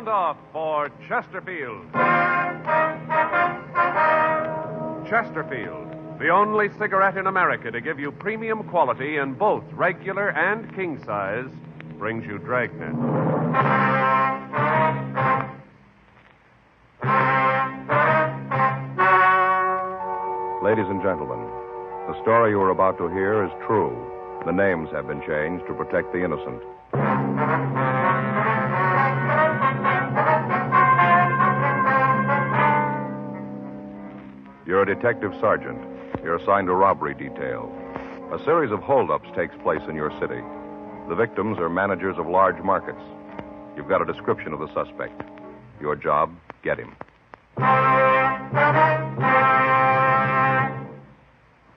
Sound off for Chesterfield. Chesterfield, the only cigarette in America to give you premium quality in both regular and king size, brings you Dragnet. Ladies and gentlemen, the story you are about to hear is true. The names have been changed to protect the innocent. You're a detective sergeant. You're assigned to robbery detail. A series of holdups takes place in your city. The victims are managers of large markets. You've got a description of the suspect. Your job, get him.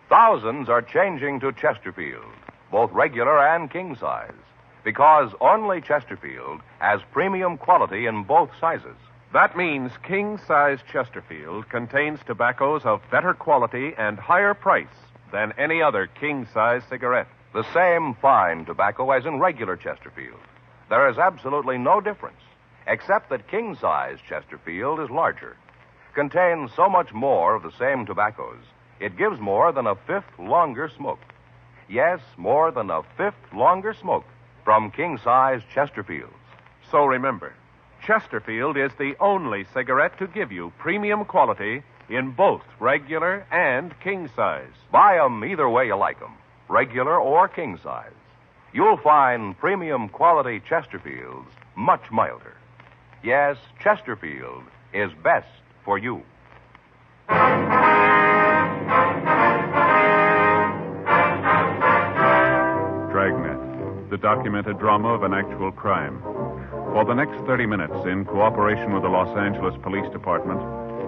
Thousands are changing to Chesterfield, both regular and king size, because only Chesterfield has premium quality in both sizes. That means king-size Chesterfield contains tobaccos of better quality and higher price than any other king-size cigarette. The same fine tobacco as in regular Chesterfield. There is absolutely no difference, except that king-size Chesterfield is larger, contains so much more of the same tobaccos, it gives more than a fifth longer smoke. Yes, more than a fifth longer smoke from king-size Chesterfields. So remember, Chesterfield is the only cigarette to give you premium quality in both regular and king size. Buy 'em either way you like 'em, regular or king size. You'll find premium quality Chesterfields much milder. Yes, Chesterfield is best for you. Dragnet, the documented drama of an actual crime. For the next 30 minutes, in cooperation with the Los Angeles Police Department,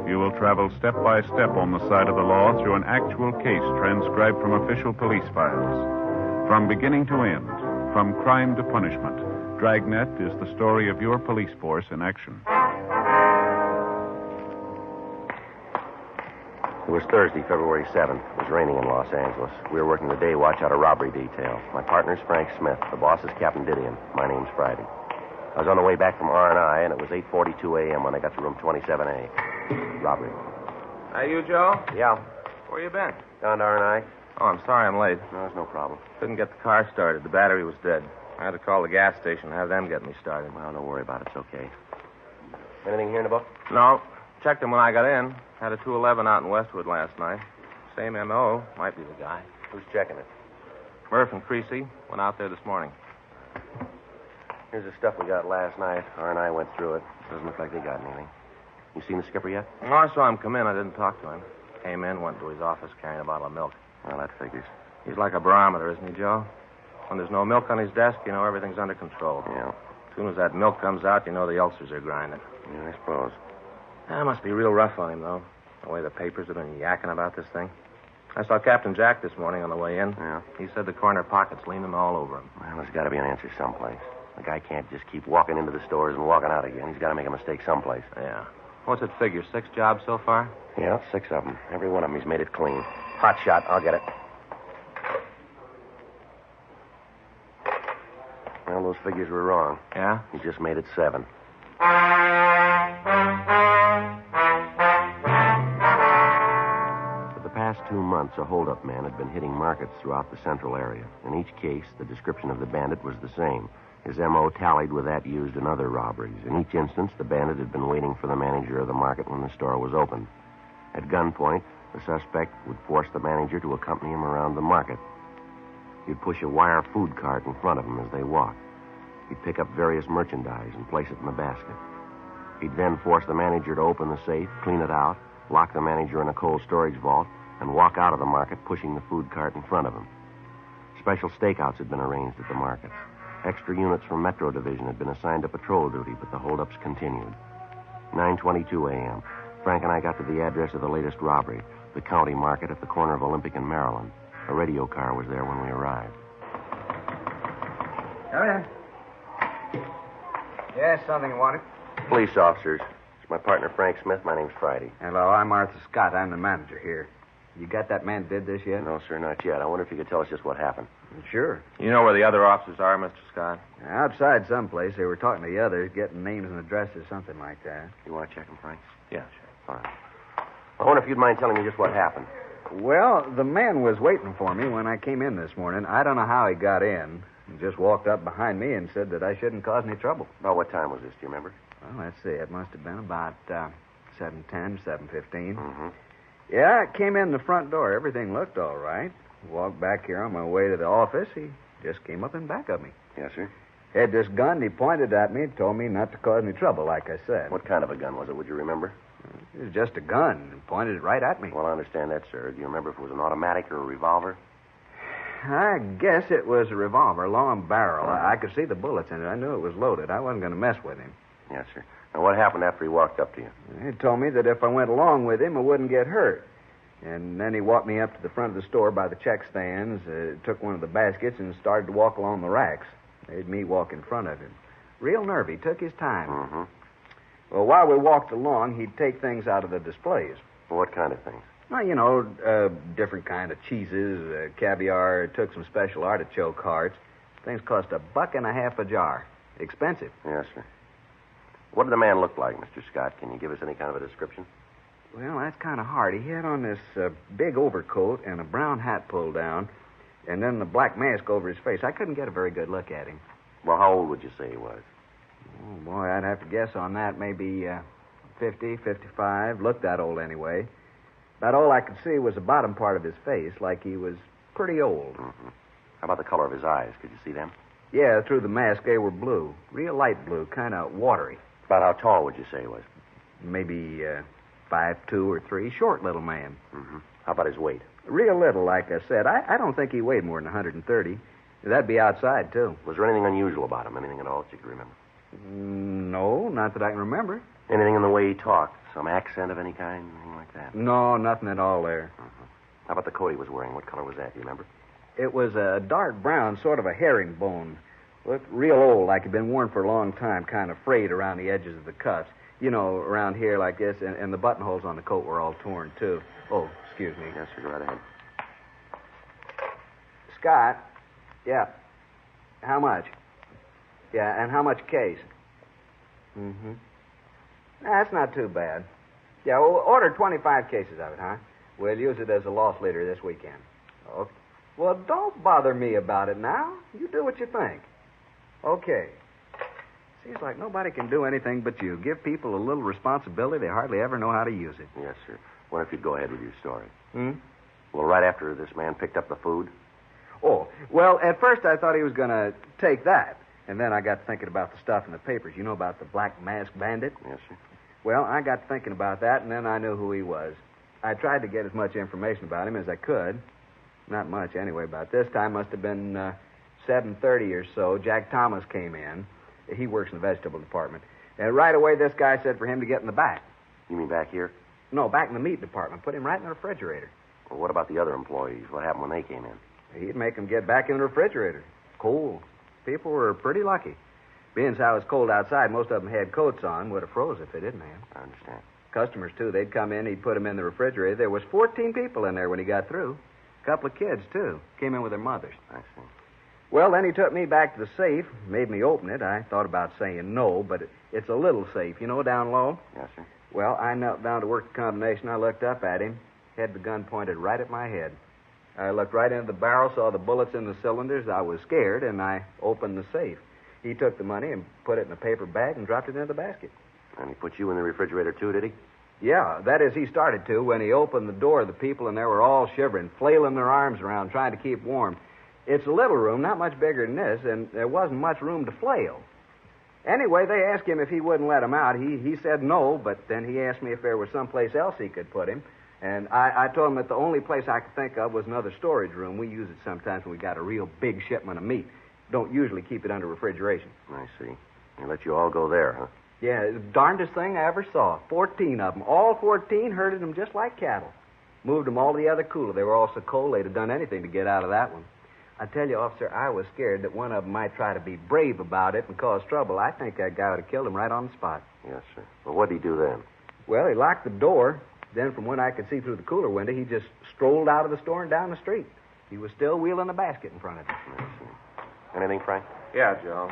you will travel step by step on the side of the law through an actual case transcribed from official police files. From beginning to end, from crime to punishment, Dragnet is the story of your police force in action. It was Thursday, February 7th. It was raining in Los Angeles. We were working the day watch out of robbery detail. My partner's Frank Smith. The boss is Captain Didion. My name's Friday. I was on the way back from R&I, and it was 8:42 a.m. when I got to room 27A. Robbery. You, Joe? Yeah. Where you been? Down to R&I. Oh, I'm sorry I'm late. No, there's no problem. Couldn't get the car started. The battery was dead. I had to call the gas station and have them get me started. Well, don't worry about it. It's okay. Anything here in the book? No. Checked him when I got in. Had a 211 out in Westwood last night. Same M.O. Might be the guy. Who's checking it? Murph and Creasy went out there this morning. Here's the stuff we got last night. R&I went through it. Doesn't look like they got anything. You seen the skipper yet? No, I saw him come in. I didn't talk to him. Came in, went to his office carrying a bottle of milk. Well, that figures. He's like a barometer, isn't he, Joe? When there's no milk on his desk, you know everything's under control. Yeah. As soon as that milk comes out, you know the ulcers are grinding. Yeah, I suppose. That must be real rough on him, though. The way the papers have been yakking about this thing. I saw Captain Jack this morning on the way in. Yeah. He said the corner pocket's leaning all over him. Well, there's got to be an answer someplace. The guy can't just keep walking into the stores and walking out again. He's got to make a mistake someplace. Yeah. What's it figure? 6 jobs so far? Yeah, 6 of them. Every one of them, he's made it clean. Hot shot. I'll get it. Well, those figures were wrong. Yeah? He just made it 7. For the past 2 months, a holdup man had been hitting markets throughout the central area. In each case, the description of the bandit was the same. His M.O. tallied with that used in other robberies. In each instance, the bandit had been waiting for the manager of the market when the store was open. At gunpoint, the suspect would force the manager to accompany him around the market. He'd push a wire food cart in front of him as they walked. He'd pick up various merchandise and place it in the basket. He'd then force the manager to open the safe, clean it out, lock the manager in a cold storage vault, and walk out of the market pushing the food cart in front of him. Special stakeouts had been arranged at the markets. Extra units from Metro Division had been assigned to patrol duty, but the holdups continued. 9:22 a.m. Frank and I got to the address of the latest robbery, the county market at the corner of Olympic and Maryland. A radio car was there when we arrived. Come in. Yes, something you wanted? Police officers. It's my partner, Frank Smith. My name's Friday. Hello, I'm Arthur Scott. I'm the manager here. You got that man did this yet? No, sir, not yet. I wonder if you could tell us just what happened. Sure. You know where the other officers are, Mr. Scott? Outside someplace. They were talking to the others, getting names and addresses, something like that. You want to check him, Frank? Yeah, sure. Fine. I wonder if you'd mind telling me just what happened. Well, the man was waiting for me when I came in this morning. I don't know how he got in. He just walked up behind me and said that I shouldn't cause any trouble. About what time was this? Do you remember? Well, let's see. It must have been about 7:10, 7:15. Mm-hmm. Yeah, I came in the front door. Everything looked all right. Walked back here on my way to the office. He just came up in back of me. Yes, sir. Had this gun. He pointed at me, told me not to cause any trouble, like I said. What kind of a gun was it? Would you remember? It was just a gun. He pointed it right at me. Well, I understand that, sir. Do you remember if it was an automatic or a revolver? I guess it was a revolver, long barrel. I could see the bullets in it. I knew it was loaded. I wasn't going to mess with him. Yes, sir. Now, what happened after he walked up to you? He told me that if I went along with him, I wouldn't get hurt. And then he walked me up to the front of the store by the check stands, took one of the baskets, and started to walk along the racks. Made me walk in front of him. Real nervy. Took his time. Mm-hmm. Well, while we walked along, he'd take things out of the displays. Well, what kind of things? Well, different kind of cheeses, caviar. Took some special artichoke hearts. Things cost $1.50 a jar. Expensive. Yes, sir. What did the man look like, Mr. Scott? Can you give us any kind of a description? Well, that's kind of hard. He had on this big overcoat and a brown hat pulled down, and then the black mask over his face. I couldn't get a very good look at him. Well, how old would you say he was? Oh, boy, I'd have to guess on that. Maybe 50, 55. Looked that old anyway. About all I could see was the bottom part of his face, like he was pretty old. Mm-hmm. How about the color of his eyes? Could you see them? Yeah, through the mask, they were blue. Real light blue, kind of watery. About how tall would you say he was? Maybe 5'2" or 3. Short little man. Mm-hmm. How about his weight? Real little, like I said. I don't think he weighed more than 130. That'd be outside, too. Was there anything unusual about him? Anything at all that you could remember? No, not that I can remember. Anything in the way he talked? Some accent of any kind? Anything like that? No, nothing at all there. Mm-hmm. How about the coat he was wearing? What color was that? Do you remember? It was a dark brown, sort of a herringbone. Looked real old, like it'd been worn for a long time, kind of frayed around the edges of the cuffs. You know, around here like this, and the buttonholes on the coat were all torn, too. Oh, excuse me. Yes, sir, go right ahead. Scott? Yeah. How much? Yeah, and how much case? Mm-hmm. That's not too bad. Yeah, well, order 25 cases of it, huh? We'll use it as a loss leader this weekend. Okay. Well, don't bother me about it now. You do what you think. Okay. Seems like nobody can do anything but you. Give people a little responsibility, they hardly ever know how to use it. Yes, sir. Wonder if you'd go ahead with your story. Hmm? Well, right after this man picked up the food? Oh, well, at first I thought he was going to take that. And then I got thinking about the stuff in the papers. You know about the Black Mask Bandit? Yes, sir. Well, I got thinking about that, and then I knew who he was. I tried to get as much information about him as I could. Not much, anyway. About this time must have been 7:30 or so. Jack Thomas came in. He works in the vegetable department. And right away, this guy said for him to get in the back. You mean back here? No, back in the meat department. Put him right in the refrigerator. Well, what about the other employees? What happened when they came in? He'd make them get back in the refrigerator. Cold. People were pretty lucky. Being as how it was cold outside, most of them had coats on. Would have froze if they didn't have. I understand. Customers, too. They'd come in, he'd put them in the refrigerator. There was 14 people in there when he got through. A couple of kids, too. Came in with their mothers. I see. Well, then he took me back to the safe, made me open it. I thought about saying no, but it's a little safe, you know, down low. Yes, sir. Well, I knelt down to work the combination. I looked up at him, had the gun pointed right at my head. I looked right into the barrel, saw the bullets in the cylinders. I was scared, and I opened the safe. He took the money and put it in a paper bag and dropped it into the basket. And he put you in the refrigerator, too, did he? Yeah, that is, he started to. When he opened the door, the people in there were all shivering, flailing their arms around, trying to keep warm. It's a little room, not much bigger than this, and there wasn't much room to flail. Anyway, they asked him if he wouldn't let them out. He said no, but then he asked me if there was someplace else he could put him. And I told him that the only place I could think of was another storage room. We use it sometimes when we got a real big shipment of meat. Don't usually keep it under refrigeration. I see. They let you all go there, huh? Yeah, the darndest thing I ever saw. 14 of them. All 14 herded them just like cattle. Moved them all to the other cooler. They were all so cold they'd have done anything to get out of that one. I tell you, officer, I was scared that one of them might try to be brave about it and cause trouble. I think that guy would have killed him right on the spot. Yes, sir. Well, what did he do then? Well, he locked the door, Then from what I could see through the cooler window, he just strolled out of the store and down the street. He was still wheeling a basket in front of him. Anything, Frank? Yeah, Joe.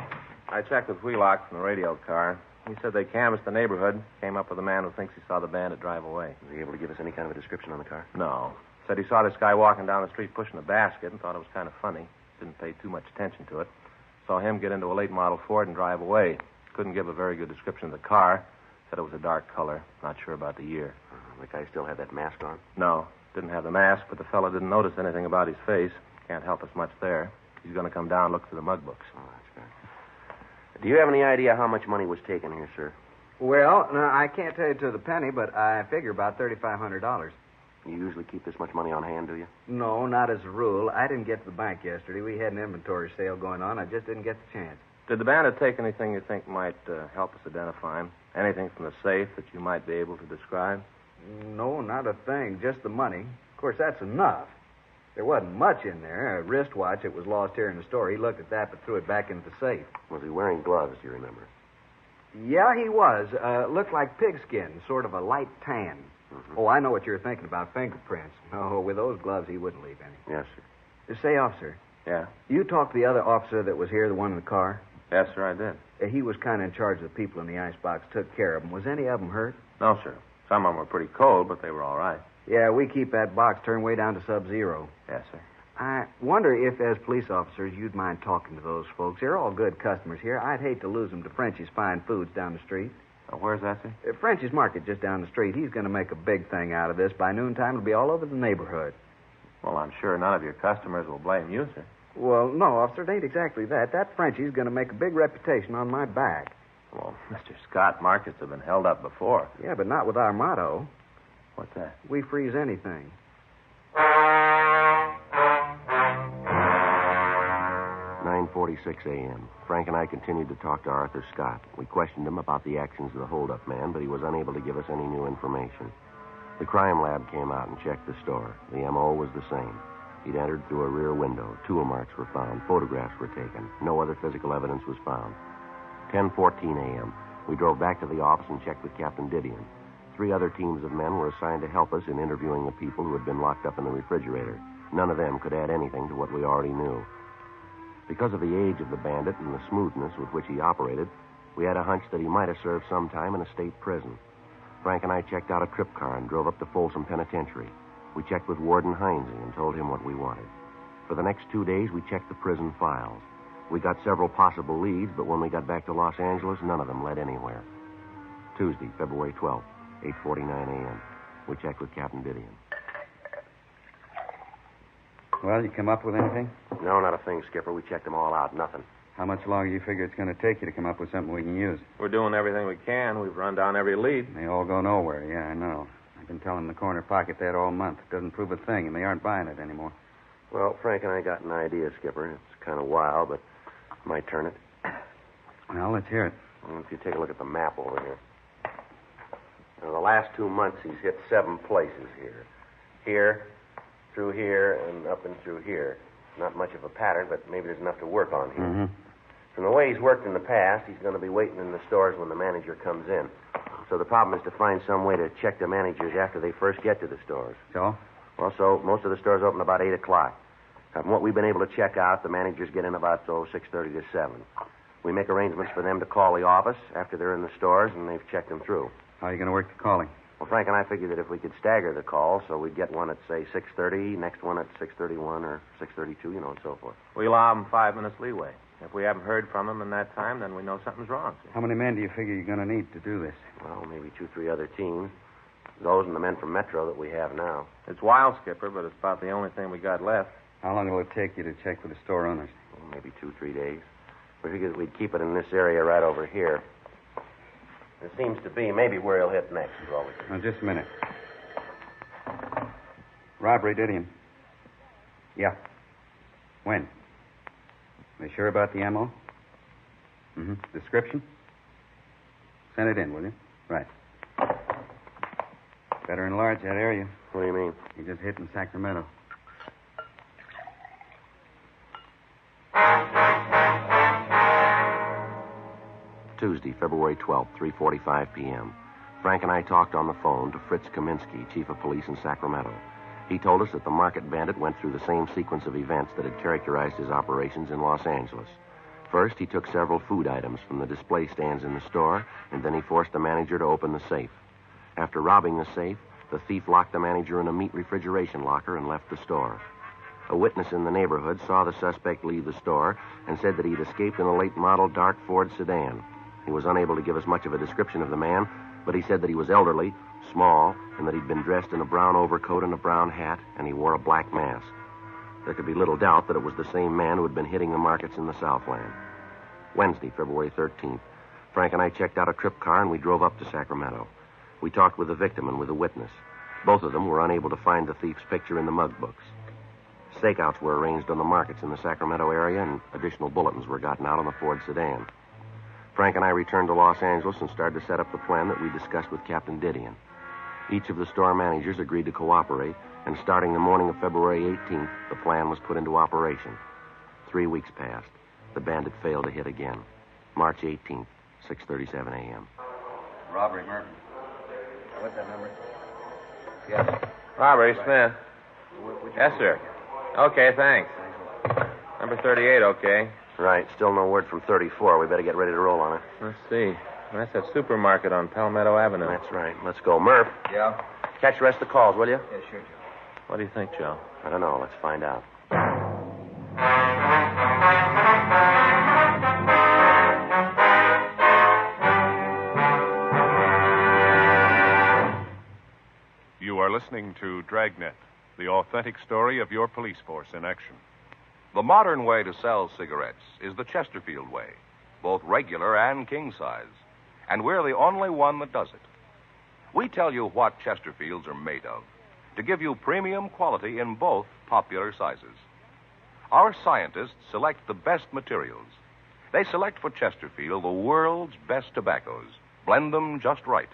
I checked with Wheelock from the radio car. He said they canvassed the neighborhood, came up with a man who thinks he saw the bandit drive away. Was he able to give us any kind of a description on the car? No. Said he saw this guy walking down the street pushing a basket and thought it was kind of funny. Didn't pay too much attention to it. Saw him get into a late model Ford and drive away. Couldn't give a very good description of the car. Said it was a dark color. Not sure about the year. The guy still had that mask on? No. Didn't have the mask, but the fellow didn't notice anything about his face. Can't help us much there. He's going to come down and look through the mug books. Oh, that's good. Do you have any idea how much money was taken here, sir? Well, no, I can't tell you to the penny, but I figure about $3,500. You usually keep this much money on hand, do you? No, not as a rule. I didn't get to the bank yesterday. We had an inventory sale going on. I just didn't get the chance. Did the bandit take anything you think might help us identify him? Anything from the safe that you might be able to describe? No, not a thing. Just the money. Of course, that's enough. There wasn't much in there. A wristwatch that was lost here in the store. He looked at that but threw it back into the safe. Was he wearing gloves, do you remember? Yeah, he was. Looked like pigskin, sort of a light tan. Mm-hmm. Oh, I know what you're thinking about, fingerprints. No, with those gloves, he wouldn't leave any. Yes, sir. Say, officer. Yeah? You talked to the other officer that was here, the one in the car? Yes, sir, I did. He was kind of in charge of the people in the icebox, took care of them. Was any of them hurt? No, sir. Some of them were pretty cold, but they were all right. Yeah, we keep that box turned way down to sub-zero. Yes, sir. I wonder if, as police officers, you'd mind talking to those folks. They're all good customers here. I'd hate to lose them to Frenchie's Fine Foods down the street. Where's that, sir? Frenchie's Market just down the street. He's going to make a big thing out of this. By noontime, it'll be all over the neighborhood. Well, I'm sure none of your customers will blame you, sir. Well, no, officer, it ain't exactly that. That Frenchie's going to make a big reputation on my back. Well, Mr. Scott, markets have been held up before. Yeah, but not with our motto. What's that? We freeze anything. 9:46 a.m. Frank and I continued to talk to Arthur Scott. We questioned him about the actions of the holdup man, but he was unable to give us any new information. The crime lab came out and checked the store. The M.O. was the same. He'd entered through a rear window. Tool marks were found. Photographs were taken. No other physical evidence was found. 10:14 a.m. We drove back to the office and checked with Captain Didion. 3 other teams of men were assigned to help us in interviewing the people who had been locked up in the refrigerator. None of them could add anything to what we already knew. Because of the age of the bandit and the smoothness with which he operated, we had a hunch that he might have served some time in a state prison. Frank and I checked out a trip car and drove up to Folsom Penitentiary. We checked with Warden Heinze and told him what we wanted. For the next 2 days, we checked the prison files. We got several possible leads, but when we got back to Los Angeles, none of them led anywhere. Tuesday, February 12th, 8:49 a.m. We checked with Captain Didion. Well, you come up with anything? No, not a thing, Skipper. We checked them all out. Nothing. How much longer do you figure it's going to take you to come up with something we can use? We're doing everything we can. We've run down every lead. They all go nowhere. Yeah, I know. I've been telling the corner pocket that all month. It doesn't prove a thing, and they aren't buying it anymore. Well, Frank and I got an idea, Skipper. It's kind of wild, but might turn it. Well, let's hear it. Well, if you take a look at the map over here. In the last 2 months, he's hit 7 places here. Here, through here, and up and through here. Not much of a pattern, but maybe there's enough to work on here. Mm-hmm. From the way he's worked in the past, he's going to be waiting in the stores when the manager comes in. So the problem is to find some way to check the managers after they first get to the stores. So? Well, so most of the stores open about 8 o'clock. From what we've been able to check out, the managers get in about 6:30 to 7. We make arrangements for them to call the office after they're in the stores and they've checked them through. How are you going to work the calling? Well, Frank and I figured that if we could stagger the call, so we'd get one at, say, 6:30, next one at 6:31 or 6:32, and so forth. We allow them 5 minutes leeway. If we haven't heard from them in that time, then we know something's wrong, sir. How many men do you figure you're going to need to do this? Well, maybe 2, 3 other teams. Those and the men from Metro that we have now. It's wild, Skipper, but it's about the only thing we got left. How long will it take you to check with the store owners? Well, maybe 2, 3 days. We figured that we'd keep it in this area right over here. It seems to be maybe where he'll hit next. Is all we can. Now, just a minute. Robbery, Didion. Yeah. When? They sure about the ammo? Mm-hmm. Description? Send it in, will you? Right. Better enlarge that area. What do you mean? He just hit in Sacramento. Tuesday, February 12th, 3:45 p.m. Frank and I talked on the phone to Fritz Kaminsky, chief of police in Sacramento. He told us that the market bandit went through the same sequence of events that had characterized his operations in Los Angeles. First, he took several food items from the display stands in the store, and then he forced the manager to open the safe. After robbing the safe, the thief locked the manager in a meat refrigeration locker and left the store. A witness in the neighborhood saw the suspect leave the store and said that he'd escaped in a late-model dark Ford sedan. He was unable to give us much of a description of the man, but he said that he was elderly, small, and that he'd been dressed in a brown overcoat and a brown hat, and he wore a black mask. There could be little doubt that it was the same man who had been hitting the markets in the Southland. Wednesday, February 13th, Frank and I checked out a trip car and we drove up to Sacramento. We talked with the victim and with the witness. Both of them were unable to find the thief's picture in the mug books. Stakeouts were arranged on the markets in the Sacramento area, and additional bulletins were gotten out on the Ford sedan. Frank and I returned to Los Angeles and started to set up the plan that we discussed with Captain Didion. Each of the store managers agreed to cooperate, and starting the morning of February 18th, the plan was put into operation. 3 weeks passed. The bandit failed to hit again. March 18th, 6:37 a.m. Robbery, Murphy. What's that number? Yes. Robbery, Smith. Yes, sir. Okay, thanks. Number 38, okay. Right. Still no word from 34. We better get ready to roll on it. Let's see. That's that supermarket on Palmetto Avenue. That's right. Let's go. Murph, Yeah? catch the rest of the calls, will you? Yeah, sure, Joe. What do you think, Joe? I don't know. Let's find out. You are listening to Dragnet, the authentic story of your police force in action. The modern way to sell cigarettes is the Chesterfield way, both regular and king size. And we're the only one that does it. We tell you what Chesterfields are made of to give you premium quality in both popular sizes. Our scientists select the best materials. They select for Chesterfield the world's best tobaccos, blend them just right,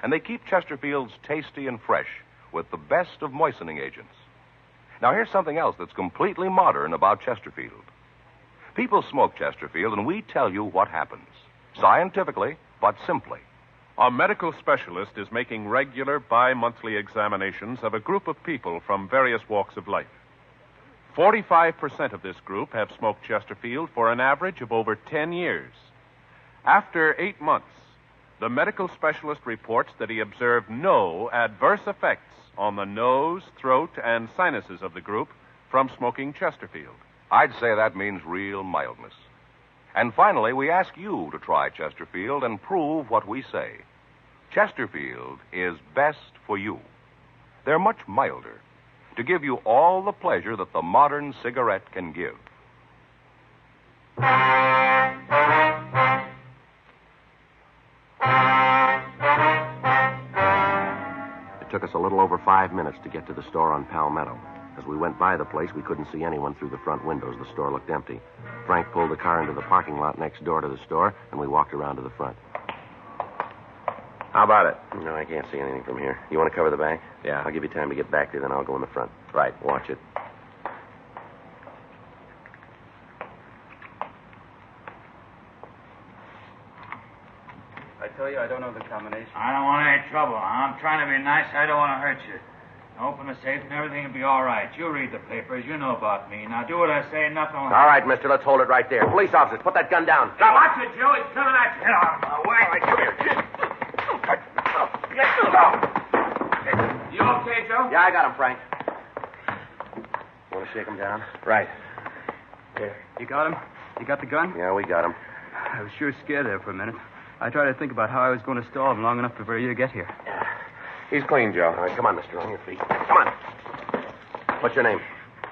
and they keep Chesterfields tasty and fresh with the best of moistening agents. Now, here's something else that's completely modern about Chesterfield. People smoke Chesterfield, and we tell you what happens. Scientifically, but simply. A medical specialist is making regular bi-monthly examinations of a group of people from various walks of life. 45% of this group have smoked Chesterfield for an average of over 10 years. After 8 months, the medical specialist reports that he observed no adverse effects on the nose, throat, and sinuses of the group from smoking Chesterfield. I'd say that means real mildness. And finally, we ask you to try Chesterfield and prove what we say. Chesterfield is best for you. They're much milder, to give you all the pleasure that the modern cigarette can give. It took us a little over 5 minutes to get to the store on Palmetto. As we went by the place, we couldn't see anyone through the front windows. The store looked empty. Frank pulled the car into the parking lot next door to the store, and we walked around to the front. How about it? No, I can't see anything from here. You want to cover the back? Yeah. I'll give you time to get back there, then I'll go in the front. Right. Watch it. I tell you, I don't know the combination. I don't want any trouble. I'm trying to be nice. I don't want to hurt you. Open the safe and everything will be all right. You read the papers. You know about me. Now do what I say and nothing will All right, mister, let's hold it right there. Police officers, put that gun down. Now, watch it, Joe. He's coming at you. Get out of my way. All right, come here. You okay, Joe? Yeah, I got him, Frank. Want to shake him down? Right. Here. You got him? You got the gun? Yeah, we got him. I was sure scared there for a minute. I tried to think about how I was going to stall him long enough before you get here. Yeah. He's clean, Joe. All right, come on, mister, on your feet. Come on. What's your name?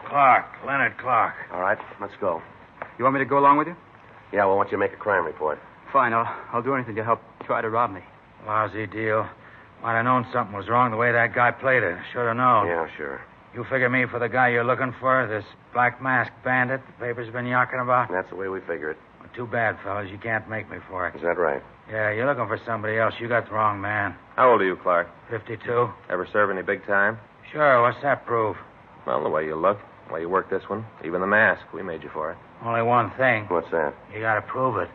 Clark. Leonard Clark. All right, let's go. You want me to go along with you? Yeah, we want you to make a crime report. Fine, I'll do anything to help try to rob me. Lousy deal. Might have known something was wrong the way that guy played it. Should have known. Yeah, sure. You figure me for the guy you're looking for, this black mask bandit the paper's been yakking about? That's the way we figure it. Well, too bad, fellas. You can't make me for it. Is that right? Yeah, you're looking for somebody else. You got the wrong man. How old are you, Clark? 52. Ever serve any big time? Sure, what's that prove? Well, the way you look, the way you work this one, even the mask, we made you for it. Only one thing. What's that? You gotta prove it.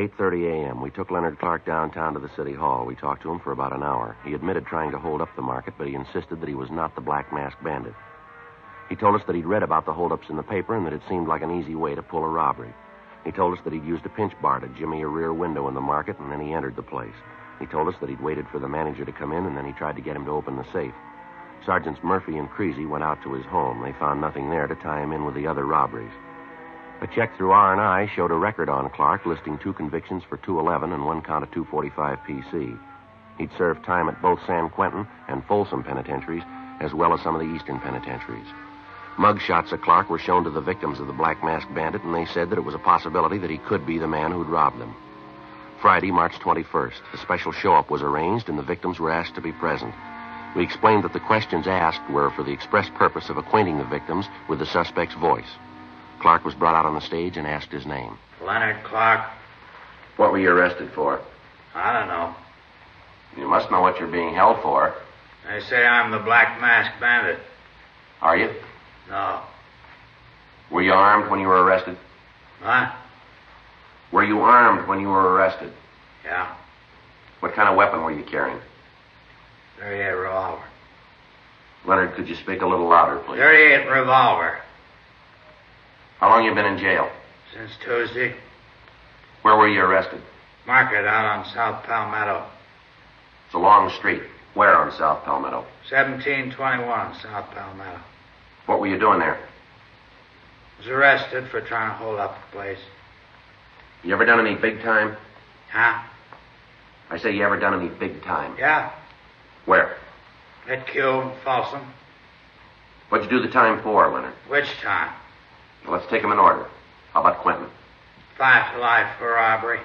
8:30 a.m. We took Leonard Clark downtown to the city hall. We talked to him for about an hour. He admitted trying to hold up the market, but he insisted that he was not the Black Masked Bandit. He told us that he'd read about the holdups in the paper and that it seemed like an easy way to pull a robbery. He told us that he'd used a pinch bar to jimmy a rear window in the market, and then he entered the place. He told us that he'd waited for the manager to come in, and then he tried to get him to open the safe. Sergeants Murphy and Creasy went out to his home. They found nothing there to tie him in with the other robberies. A check through R&I showed a record on Clark listing 2 convictions for 211 and 1 count of 245 PC. He'd served time at both San Quentin and Folsom penitentiaries, as well as some of the eastern penitentiaries. Mug shots of Clark were shown to the victims of the Black Masked Bandit, and they said that it was a possibility that he could be the man who'd robbed them. Friday, March 21st, a special show-up was arranged, and the victims were asked to be present. We explained that the questions asked were for the express purpose of acquainting the victims with the suspect's voice. Clark was brought out on the stage and asked his name. Leonard Clark. What were you arrested for? I don't know. You must know what you're being held for. They say I'm the Black Masked Bandit. Are you? No. Were you armed when you were arrested? What? Were you armed when you were arrested? Yeah. What kind of weapon were you carrying? 38 revolver. Leonard, could you speak a little louder, please? 38 revolver. How long you been in jail? Since Tuesday. Where were you arrested? Market out on South Palmetto. It's a long street. Where on South Palmetto? 1721 South Palmetto. What were you doing there? Was arrested for trying to hold up the place. You ever done any big time? Huh? I say, you ever done any big time? Yeah. Where? At Q, Folsom. What'd you do the time for, Leonard? Which time? Well, let's take them in order. How about Quentin? 5 to life for robbery.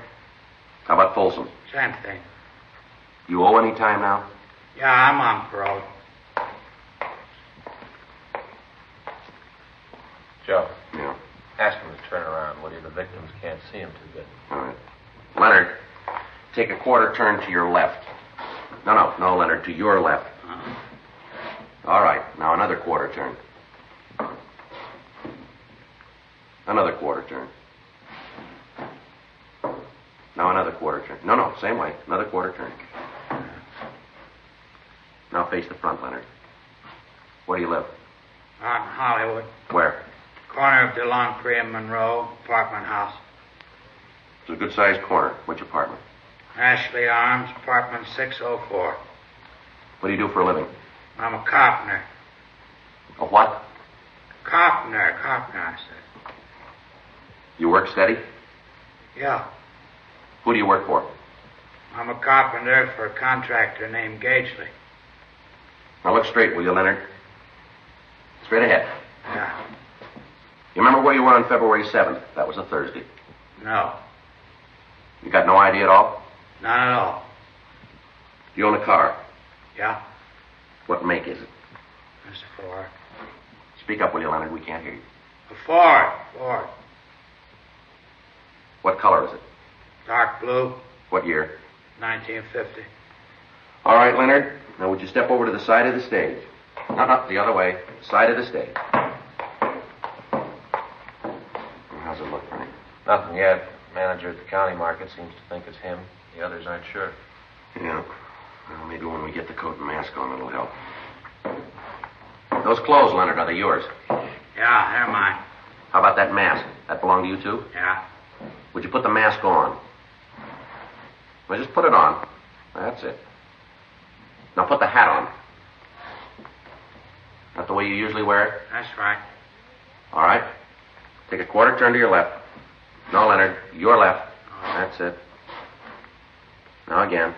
How about Folsom? Same thing. You owe any time now? Yeah, I'm on parole. Joe, Yeah. ask him to turn around, will you? The victims can't see him too good. All right. Leonard, take a quarter turn to your left. No, Leonard, to your left. All right. Now another quarter turn. Another quarter turn. Now another quarter turn. No, same way. Another quarter turn. Now face the front, Leonard. Where do you live? Out in Hollywood. Where? Corner of DeLongpre and Monroe, apartment house. It's a good-sized corner. Which apartment? Ashley Arms, apartment 604. What do you do for a living? I'm a carpenter. A what? Carpenter, I said. You work steady? Yeah. Who do you work for? I'm a carpenter for a contractor named Gagely. Now look straight, will you, Leonard? Straight ahead. Yeah. You remember where you were on February 7th? That was a Thursday. No. You got no idea at all? Not at all. You own a car. Yeah? What make is it? It's a Ford. Speak up, will you, Leonard? We can't hear you. A Ford. What color is it? Dark blue, What year? 1950. All right, Leonard. Now, would you step over to the side of the stage? No, the other way. Side of the stage. How's it look, Frank? Nothing yet. Manager at the county market seems to think it's him. The others aren't sure. Yeah. Well, maybe when we get the coat and mask on, it'll help. Those clothes, Leonard, are they yours? Yeah, they're mine. How about that mask? That belong to you, too? Yeah. Would you put the mask on? Well, just put it on. That's it. Now put the hat on. Not the way you usually wear it? That's right. All right. Take a quarter turn to your left. No, Leonard, your left. That's it. Now again.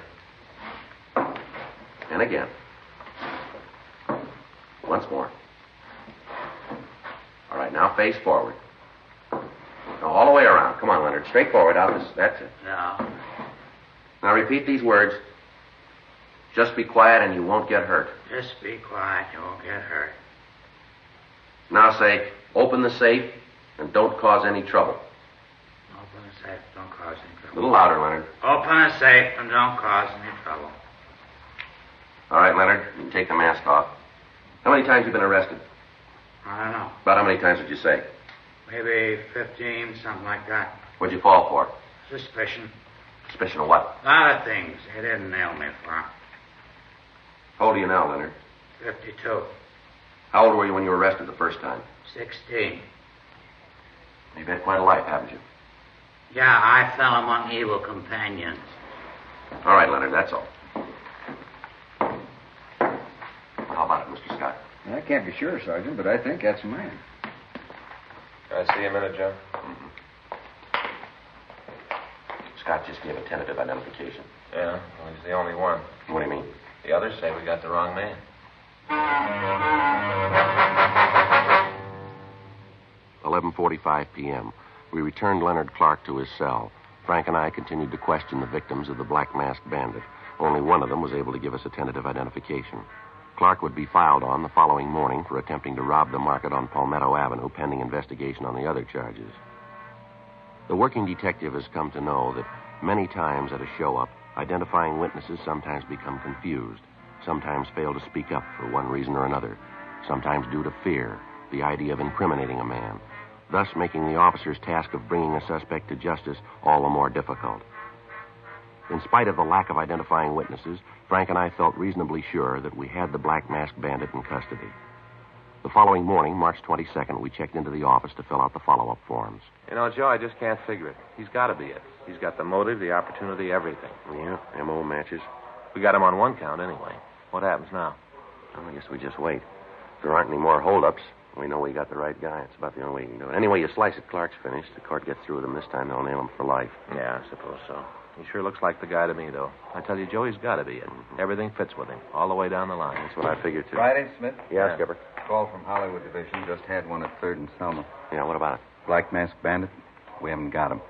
And again. Once more. All right, now face forward. Now all the way around. Come on, Leonard. Straight forward out this. That's it. Yeah. Now repeat these words. Just be quiet and you won't get hurt. Just be quiet. You won't get hurt. Now say, open the safe and don't cause any trouble. Open the safe. Don't cause any A trouble. little louder, Leonard. Open the safe and don't cause any trouble. All right, Leonard, you can take the mask off. How many times have you been arrested? I don't know. About how many times would you say? Maybe 15, something like that. What'd you fall for? Suspicion. Suspicion of what? A lot of things. They didn't nail me for 'em. How old are you now, Leonard? 52. How old were you when you were arrested the first time? 16. You've had quite a life, haven't you? Yeah, I fell among evil companions. All right, Leonard, that's all. Well, how about it, Mr. Scott? I can't be sure, Sergeant, but I think that's the man. Can I see a minute, Joe? Scott just gave a tentative identification. Yeah, well, he's the only one. What do you mean? The others say we got the wrong man. 11:45 p.m. We returned Leonard Clark to his cell. Frank and I continued to question the victims of the Black Masked Bandit. Only one of them was able to give us a tentative identification. Clark would be filed on the following morning for attempting to rob the market on Palmetto Avenue, pending investigation on the other charges. The working detective has come to know that many times at a show-up, identifying witnesses sometimes become confused, sometimes fail to speak up for one reason or another, sometimes due to fear, the idea of incriminating a man, thus making the officer's task of bringing a suspect to justice all the more difficult. In spite of the lack of identifying witnesses, Frank and I felt reasonably sure that we had the Black Masked Bandit in custody. The following morning, March 22nd, we checked into the office to fill out the follow-up forms. You know, Joe, I just can't figure it. He's got to be it. He's got the motive, the opportunity, everything. Yeah, M.O. matches. We got him on one count anyway. What happens now? Well, I guess we just wait. If there aren't any more holdups, we know we got the right guy. It's about the only way you can do it. Anyway, you slice it, Clark's finished. The court gets through with him this time, they'll nail him for life. Yeah, I suppose so. He sure looks like the guy to me, though. I tell you, Joe, he's got to be it. Everything fits with him, all the way down the line. That's what I figured, too. Friday, Smith? Yeah, Skipper. Call from Hollywood Division. Just had one at 3rd and Selma. Yeah, what about it? Black Masked Bandit. We haven't got him.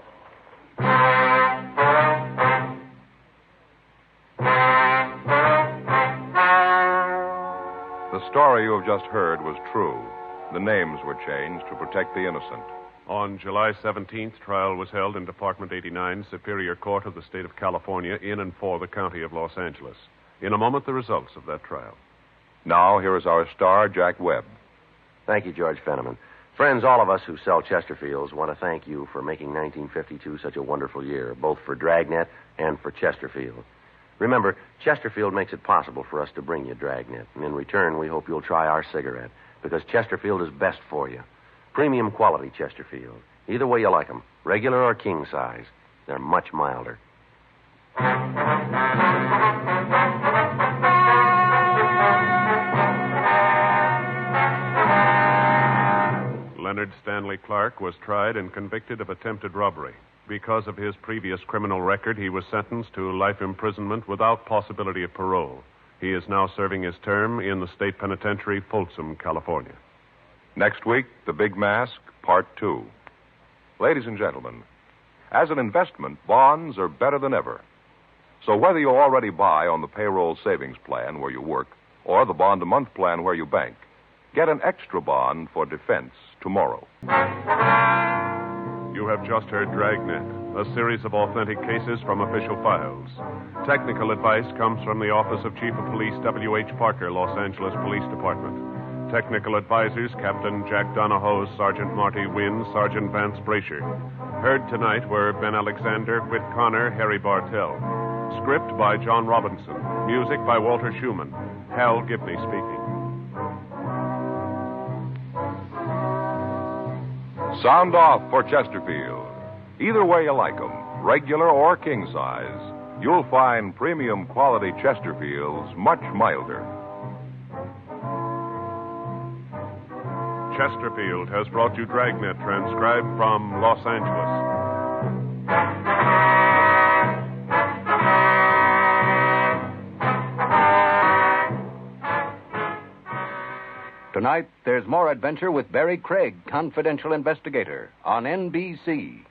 The story you have just heard was true. The names were changed to protect the innocent. On July 17th, trial was held in Department 89, Superior Court of the State of California, in and for the County of Los Angeles. In a moment, the results of that trial. Now, here is our star, Jack Webb. Thank you, George Fenneman. Friends, all of us who sell Chesterfields want to thank you for making 1952 such a wonderful year, both for Dragnet and for Chesterfield. Remember, Chesterfield makes it possible for us to bring you Dragnet, and in return, we hope you'll try our cigarette, because Chesterfield is best for you. Premium quality Chesterfield. Either way you like them, regular or king size. They're much milder. Leonard Stanley Clark was tried and convicted of attempted robbery. Because of his previous criminal record, he was sentenced to life imprisonment without possibility of parole. He is now serving his term in the state penitentiary, Folsom, California. Next week, The Big Mask, Part 2. Ladies and gentlemen, as an investment, bonds are better than ever. So whether you already buy on the payroll savings plan where you work or the bond-a-month plan where you bank, get an extra bond for defense tomorrow. You have just heard Dragnet, a series of authentic cases from official files. Technical advice comes from the Office of Chief of Police W.H. Parker, Los Angeles Police Department. Technical advisors, Captain Jack Donahoe, Sergeant Marty Wynn, Sergeant Vance Brasher. Heard tonight were Ben Alexander, Whit Connor, Harry Bartell. Script by John Robinson. Music by Walter Schumann. Hal Gibney speaking. Sound off for Chesterfield. Either way you like 'em, regular or king size, you'll find premium quality Chesterfields much milder. Chesterfield has brought you Dragnet, transcribed from Los Angeles. Tonight, there's more adventure with Barry Craig, confidential investigator, on NBC.